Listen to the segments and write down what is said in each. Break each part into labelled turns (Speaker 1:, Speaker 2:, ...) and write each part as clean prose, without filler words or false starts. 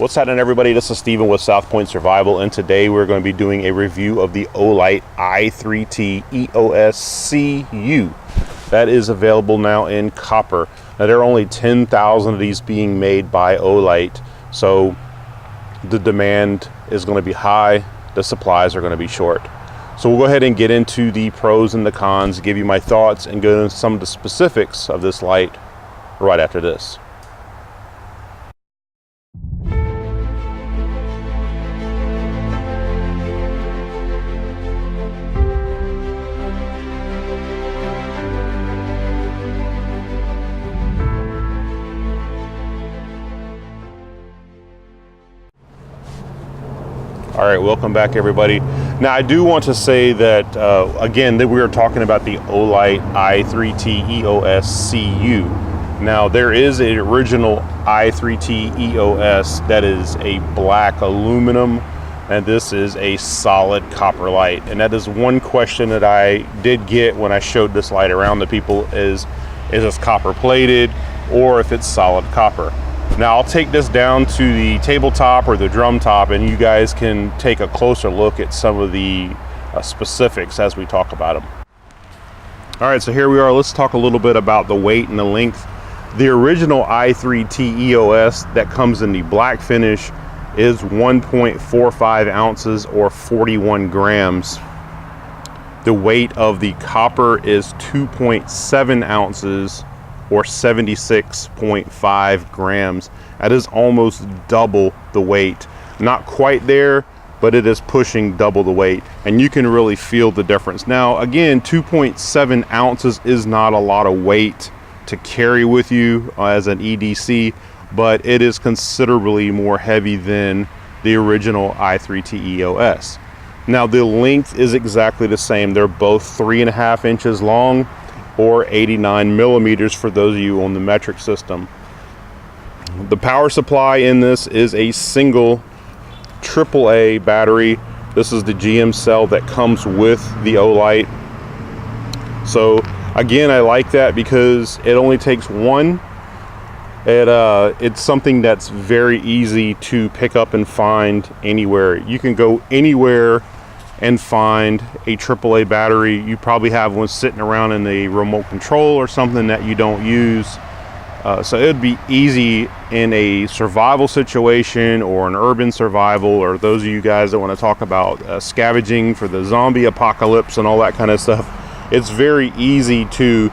Speaker 1: What's happening, everybody? This is Steven with South Point Survival, and today we're going to be doing a review of the Olight I3TEOSCU. That is available now in copper. Now, there are only 10,000 of these being made by Olight, so the demand is going to be high, the supplies are going to be short. So we'll go ahead and get into the pros and the cons, give you my thoughts, and go into some of the specifics of this light right after this. All right, welcome back, everybody. Now, I do want to say that, again, that we are talking about the Olight I3TEOSCU. Now, there is an original I3TEOS that is a black aluminum, and this is a solid copper light. And that is one question that I did get when I showed this light around to people is this copper plated or if it's solid copper? Now, I'll take this down to the tabletop or the drum top, and you guys can take a closer look at some of the specifics as we talk about them. All right, so here we are. Let's talk a little bit about the weight and the length. The original I3TEOS that comes in the black finish is 1.45 ounces or 41 grams. The weight of the copper is 2.7 ounces or 76.5 grams. That is almost double the weight. Not quite there, but it is pushing double the weight, and you can really feel the difference. Now, again, 2.7 ounces is not a lot of weight to carry with you as an EDC, but it is considerably more heavy than the original I3TEOS. Now, the length is exactly the same. They're both 3.5 inches long, or 89 millimeters for those of you on the metric system. The power supply in this is a single AAA battery. This is the GM cell that comes with the Olight. So again, I like that because it only takes one. It's something that's very easy to pick up and find anywhere. You can go anywhere and find a AAA battery. You probably have one sitting around in the remote control or something that you don't use. So it would be easy in a survival situation or an urban survival, or those of you guys that want to talk about scavenging for the zombie apocalypse and all that kind of stuff. It's very easy to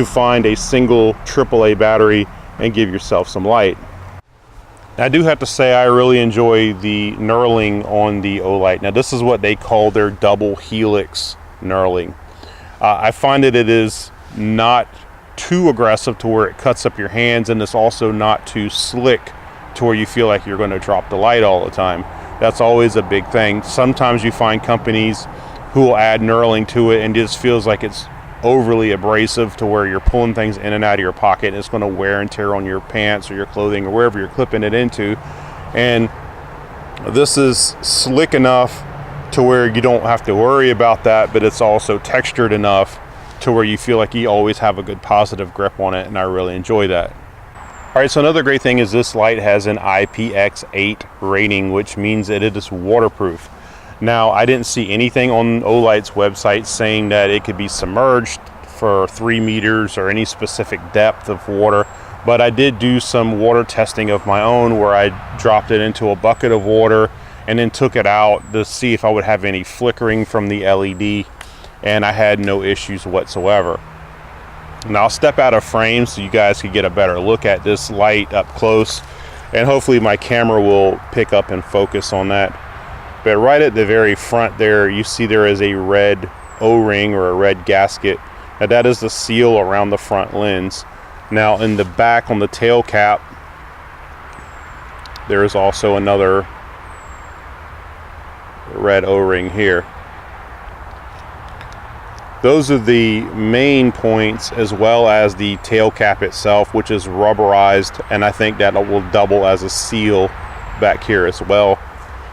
Speaker 1: find a single AAA battery and give yourself some light. I do have to say I really enjoy the knurling on the Olight. Now, this is what they call their double helix knurling. I find that it is not too aggressive to where it cuts up your hands, and it's also not too slick to where you feel like you're going to drop the light all the time. That's always a big thing. Sometimes you find companies who will add knurling to it and it just feels like it's overly abrasive to where you're pulling things in and out of your pocket, and it's going to wear and tear on your pants or your clothing or wherever you're clipping it into. And this is slick enough to where you don't have to worry about that, but it's also textured enough to where you feel like you always have a good positive grip on it, and I really enjoy that. All right, so another great thing is this light has an IPX8 rating, which means that it is waterproof. Now, I didn't see anything on Olight's website saying that it could be submerged for 3 meters or any specific depth of water, but I did do some water testing of my own where I dropped it into a bucket of water and then took it out to see if I would have any flickering from the LED, and I had no issues whatsoever. Now, I'll step out of frame so you guys can get a better look at this light up close, and hopefully my camera will pick up and focus on that. But right at the very front there, you see there is a red O-ring or a red gasket. Now, that is the seal around the front lens. Now, in the back on the tail cap, there is also another red O-ring here. Those are the main points, as well as the tail cap itself, which is rubberized, and I think that will double as a seal back here as well.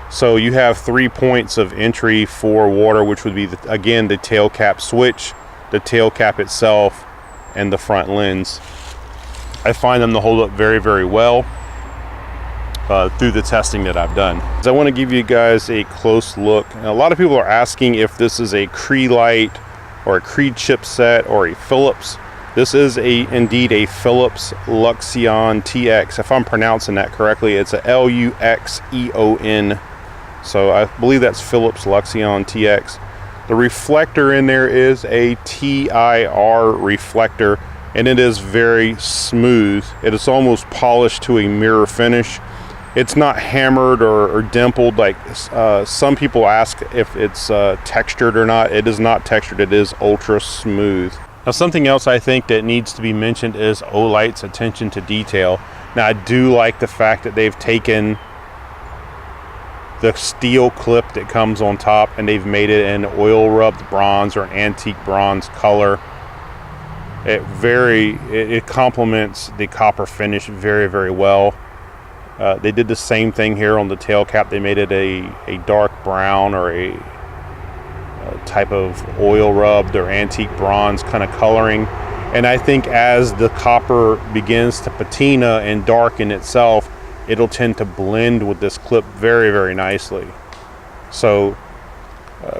Speaker 1: So you have 3 points of entry for water, which would be, again, the tail cap switch, the tail cap itself, and the front lens. I find them to hold up very, very well. through the testing that I've done. So I want to give you guys a close look. And a lot of people are asking if this is a Cree light or a Cree chipset or a Philips. This is indeed a Philips Luxeon TX. If I'm pronouncing that correctly, it's a Luxeon. So I believe that's Philips Luxeon TX. The reflector in there is a TIR reflector, and it is very smooth. It is almost polished to a mirror finish. It's not hammered or dimpled like some people ask if it's textured or not. It is not textured, it is ultra smooth. Now, something else I think that needs to be mentioned is Olight's attention to detail. Now, I do like the fact that they've taken the steel clip that comes on top and they've made it an oil rubbed bronze or an antique bronze color. It complements the copper finish very, very well. They did the same thing here on the tail cap. They made it a dark brown or a type of oil rubbed or antique bronze kind of coloring. And I think as the copper begins to patina and darken itself, it'll tend to blend with this clip very, very nicely. So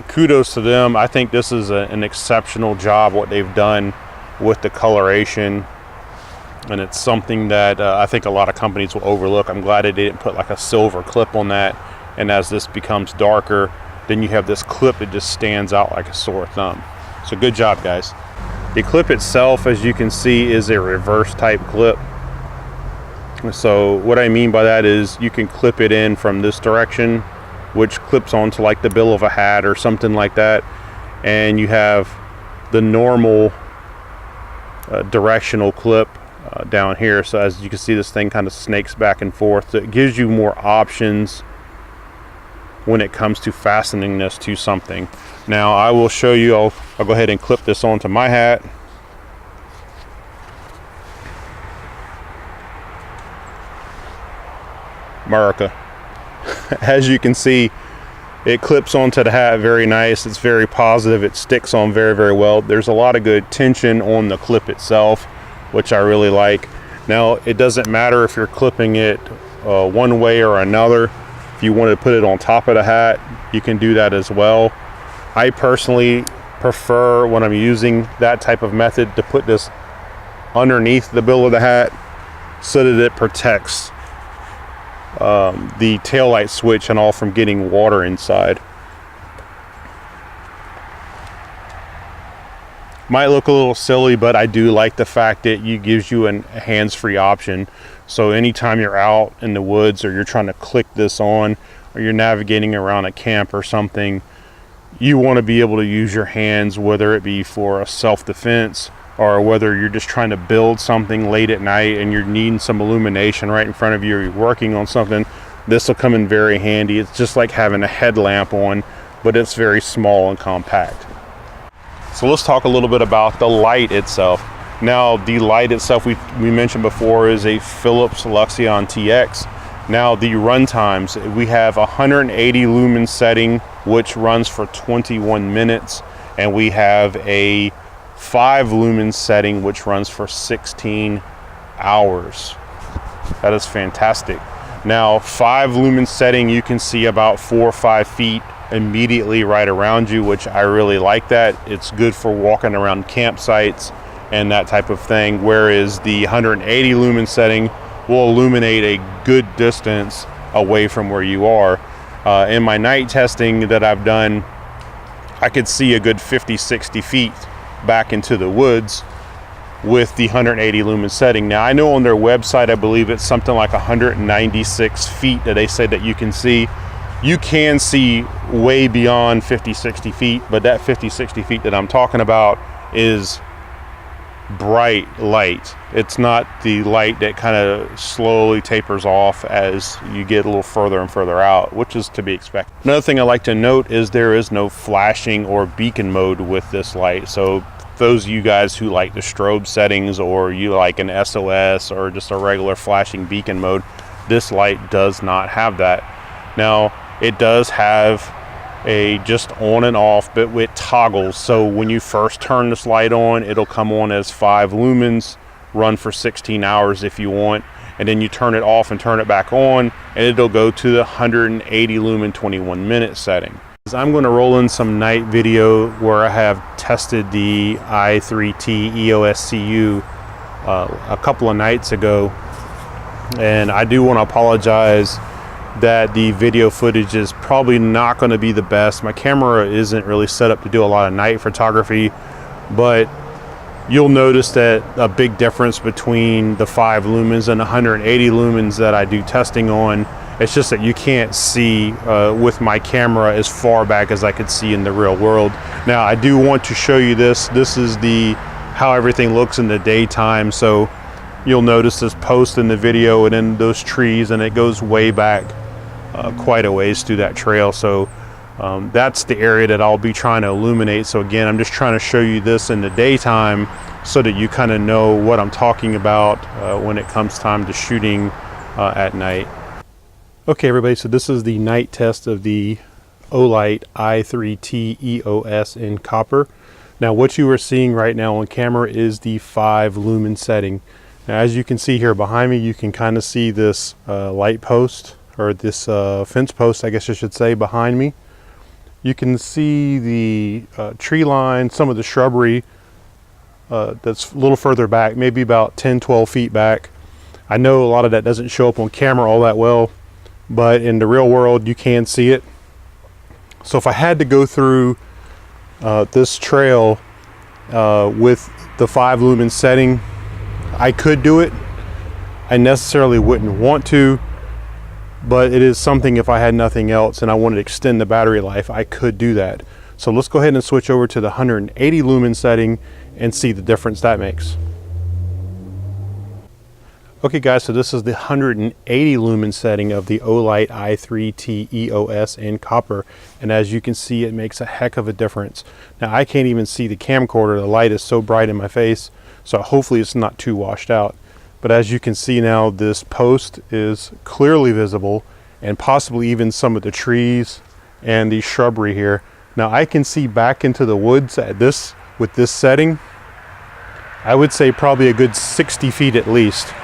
Speaker 1: kudos to them. I think this is an exceptional job what they've done with the coloration, and it's something that I think a lot of companies will overlook. I'm glad they didn't put like a silver clip on that, and as this becomes darker, then you have this clip that just stands out like a sore thumb. So good job, guys. The clip itself, as you can see, is a reverse type clip. So what I mean by that is you can clip it in from this direction, which clips onto like the bill of a hat or something like that, and you have the normal directional clip down here. So as you can see, this thing kind of snakes back and forth. So it gives you more options when it comes to fastening this to something. Now I will show you, I'll go ahead and clip this onto my hat. America. As you can see, it clips onto the hat very nice. It's very positive. It sticks on very, very well. There's a lot of good tension on the clip itself, which I really like. Now, it doesn't matter if you're clipping it one way or another. If you want to put it on top of the hat, you can do that as well. I personally prefer, when I'm using that type of method, to put this underneath the bill of the hat so that it protects the taillight switch and all from getting water inside. Might look a little silly, but I do like the fact that it gives you a hands-free option. So anytime you're out in the woods or you're trying to click this on, or you're navigating around a camp or something, you want to be able to use your hands, whether it be for a self-defense or whether you're just trying to build something late at night and you're needing some illumination right in front of you, or you're working on something. This will come in very handy. It's just like having a headlamp on, but it's very small and compact. So let's talk a little bit about the light itself. Now, the light itself, we mentioned before, is a Philips Luxeon TX. Now, the Runtimes, we have 180 lumens setting, which runs for 21 minutes, and we have a 5 lumens setting, which runs for 16 hours. That is fantastic. Now, 5 lumens setting, you can see about 4 or 5 feet immediately right around you, which I really like that. It's good for walking around campsites and that type of thing, whereas the 180 lumen setting will illuminate a good distance away from where you are. In my night testing that I've done, I could see a good 50-60 feet back into the woods with the 180 lumen setting. Now, I know on their website, I believe it's something like 196 feet that they say that you can see. You can see way beyond 50-60 feet, but that 50-60 feet that I'm talking about is bright light. It's not the light that kind of slowly tapers off as you get a little further and further out, which is to be expected. Another thing I like to note is there is no flashing or beacon mode with this light. So those of you guys who like the strobe settings, or you like an SOS or just a regular flashing beacon mode, this light does not have that. Now, it does have a just on and off, but with toggles. So when you first turn this light on, it'll come on as 5 lumens, run for 16 hours if you want. and then you turn it off and turn it back on, and it'll go to the 180 lumen 21-minute setting. I'm going to roll in some night video where I have tested the i3TEOSCU a couple of nights ago, and I do want to apologize that the video footage is probably not going to be the best. My camera isn't really set up to do a lot of night photography, but you'll notice that a big difference between the 5 lumens and 180 lumens that I do testing on. It's just that you can't see with my camera as far back as I could see in the real world. Now I do want to show you this. This is how everything looks in the daytime. So you'll notice this post in the video and then those trees, and it goes way back quite a ways through that trail. So that's the area that I'll be trying to illuminate. So again, I'm just trying to show you this in the daytime so that you kind of know what I'm talking about when it comes time to shooting at night. Okay everybody, so this is the night test of the Olight I3TEOS in copper. Now what you are seeing right now on camera is the 5 lumen setting. Now as you can see here behind me, you can kind of see this light post, or this fence post I guess I should say, behind me. You can see the tree line, some of the shrubbery that's a little further back, maybe about 10-12 feet back. I know a lot of that doesn't show up on camera all that well, but in the real world you can see it. So if I had to go through this trail with the 5 lumen setting, I could do it. I necessarily wouldn't want to, but it is something, if I had nothing else and I wanted to extend the battery life, I could do that. So let's go ahead and switch over to the 180 lumen setting and see the difference that makes. Okay guys, so this is the 180 lumen setting of the Olight I3TEOS in copper, and as you can see, it makes a heck of a difference. Now I can't even see the camcorder, the light is so bright in my face, so hopefully it's not too washed out. But as you can see now, this post is clearly visible, and possibly even some of the trees and the shrubbery here. Now I can see back into the woods at this, with this setting, I would say probably a good 60 feet at least.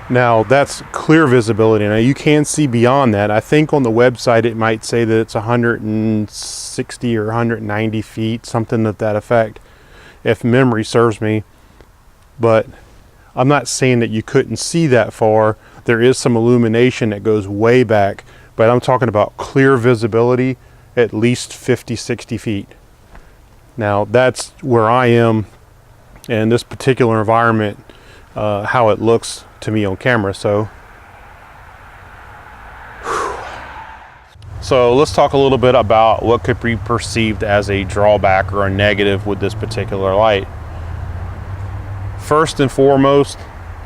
Speaker 1: Now that's clear visibility. Now you can see beyond that. I think on the website it might say that it's 160 or 190 feet, something to that effect, if memory serves me. But I'm not saying that you couldn't see that far. There is some illumination that goes way back, but I'm talking about clear visibility at least 50-60 feet. Now that's where I am in this particular environment, how it looks to me on camera. So let's talk a little bit about what could be perceived as a drawback or a negative with this particular light. First and foremost,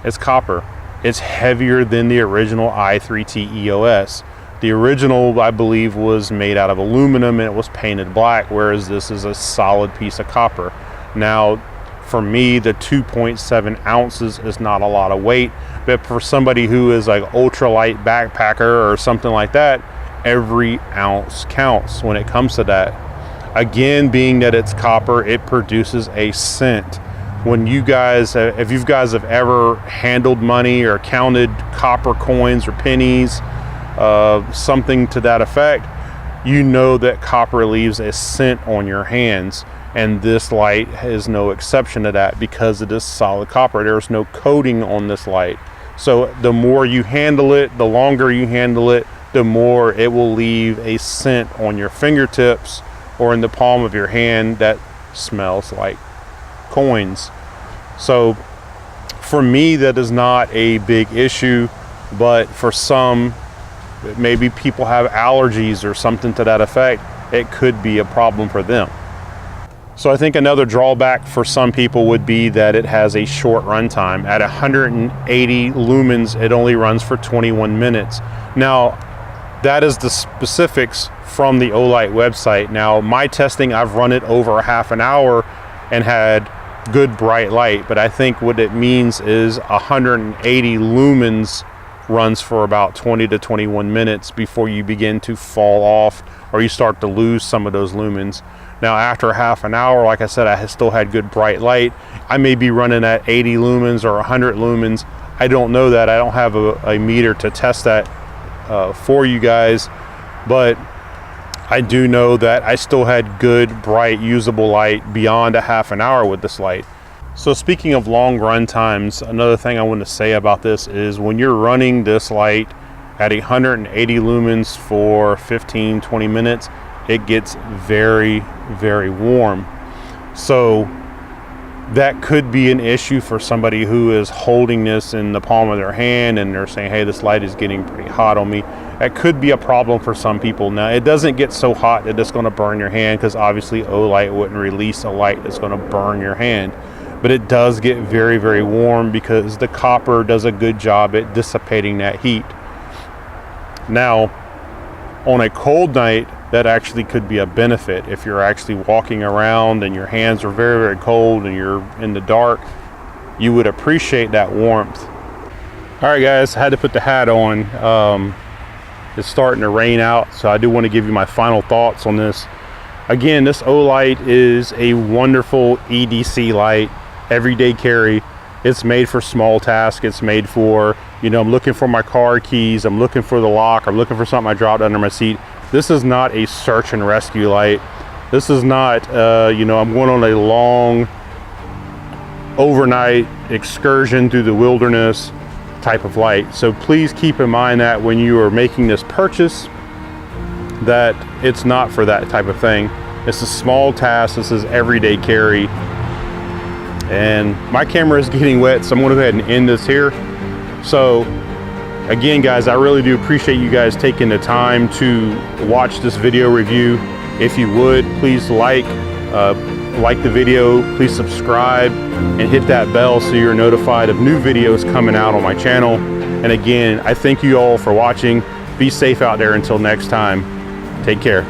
Speaker 1: it's copper. It's heavier than the original i3TEOS. The original, I believe, was made out of aluminum and it was painted black, whereas this is a solid piece of copper. Now for me, the 2.7 ounces is not a lot of weight, but for somebody who is like ultralight backpacker or something like that, every ounce counts when it comes to that. Again, being that it's copper, it produces a scent. When you guys, if you guys have ever handled money or counted copper coins or pennies, something to that effect, you know that copper leaves a scent on your hands. And this light is no exception to that because it is solid copper. There's no coating on this light. So the more you handle it, the longer you handle it, the more it will leave a scent on your fingertips or in the palm of your hand that smells like coins. So for me, that is not a big issue, but for some, maybe people have allergies or something to that effect, it could be a problem for them. So I think another drawback for some people would be that it has a short runtime. At 180 lumens, it only runs for 21 minutes. Now, that is the specifics from the Olight website. Now, my testing, I've run it over a half an hour and had good bright light, but I think what it means is 180 lumens runs for about 20 to 21 minutes before you begin to fall off or you start to lose some of those lumens. Now after half an hour, like I said, I still had good bright light. I may be running at 80 lumens or 100 lumens. I don't know that. I don't have a meter to test that for you guys, but I do know that I still had good, bright, usable light beyond a half an hour with this light. So speaking of long run times, another thing I want to say about this is when you're running this light at 180 lumens for 15-20 minutes, it gets very, very warm. So that could be an issue for somebody who is holding this in the palm of their hand and they're saying, hey, this light is getting pretty hot on me. That could be a problem for some people. Now, it doesn't get so hot that it's going to burn your hand, because obviously Olight wouldn't release a light that's going to burn your hand. But it does get very, very warm because the copper does a good job at dissipating that heat. Now, on a cold night, that actually could be a benefit. If you're actually walking around and your hands are very, very cold and you're in the dark, you would appreciate that warmth. All right, guys, I had to put the hat on. It's starting to rain out, so I do want to give you my final thoughts on this. Again, this Olight is a wonderful EDC light, everyday carry. It's made for small tasks. It's made for, you know, I'm looking for my car keys, I'm looking for the lock, I'm looking for something I dropped under my seat. This is not a search and rescue light. This is not, you know, I'm going on a long overnight excursion through the wilderness type of light. So please keep in mind that when you are making this purchase, that it's not for that type of thing. It's a small task. This is everyday carry. And my camera is getting wet, so I'm going to go ahead and end this here. So again, guys, I really do appreciate you guys taking the time to watch this video review. If you would, please like the video, please subscribe and hit that bell so you're notified of new videos coming out on my channel. And again, I thank you all for watching. Be safe out there until next time. Take care.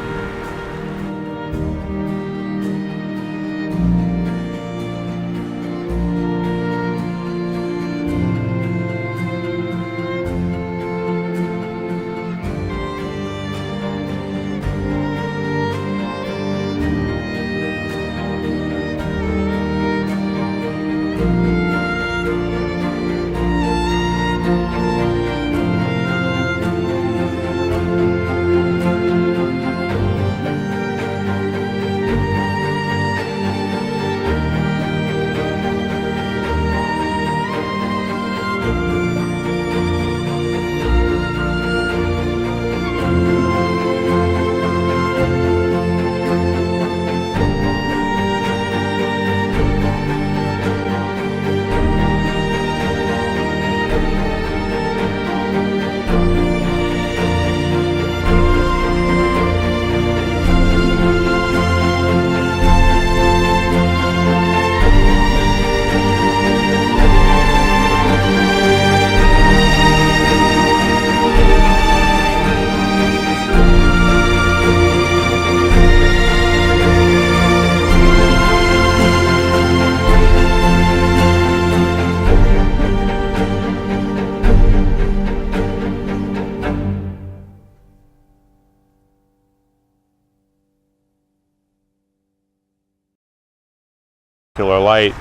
Speaker 1: Light,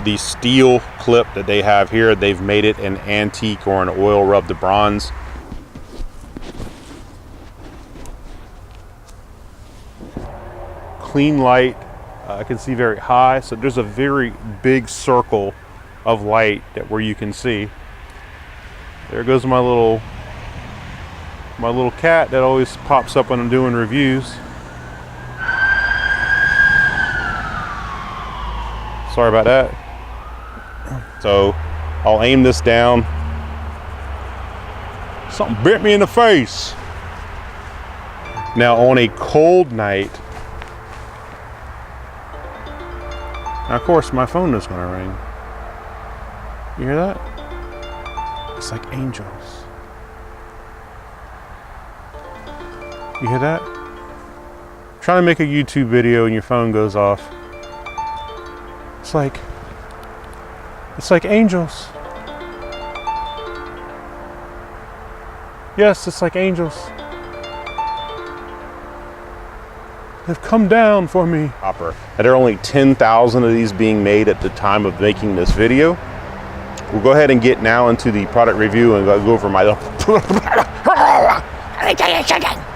Speaker 1: the steel clip that they have here, they've made it an antique or an oil rubbed bronze. Clean light. I can see very high, so there's a very big circle of light that where you can see. There goes my little cat that always pops up when I'm doing reviews. Sorry about that. So I'll aim this down. Something bit me in the face. Now on a cold night, now of course my phone is gonna ring. You hear that? It's like angels. You hear that? Trying to make a YouTube video and your phone goes off. It's like angels. Yes, it's like angels. They've come down for me. There are only 10,000 of these being made at the time of making this video. we'll go ahead and get now into the product review and go over my
Speaker 2: Let me tell you something.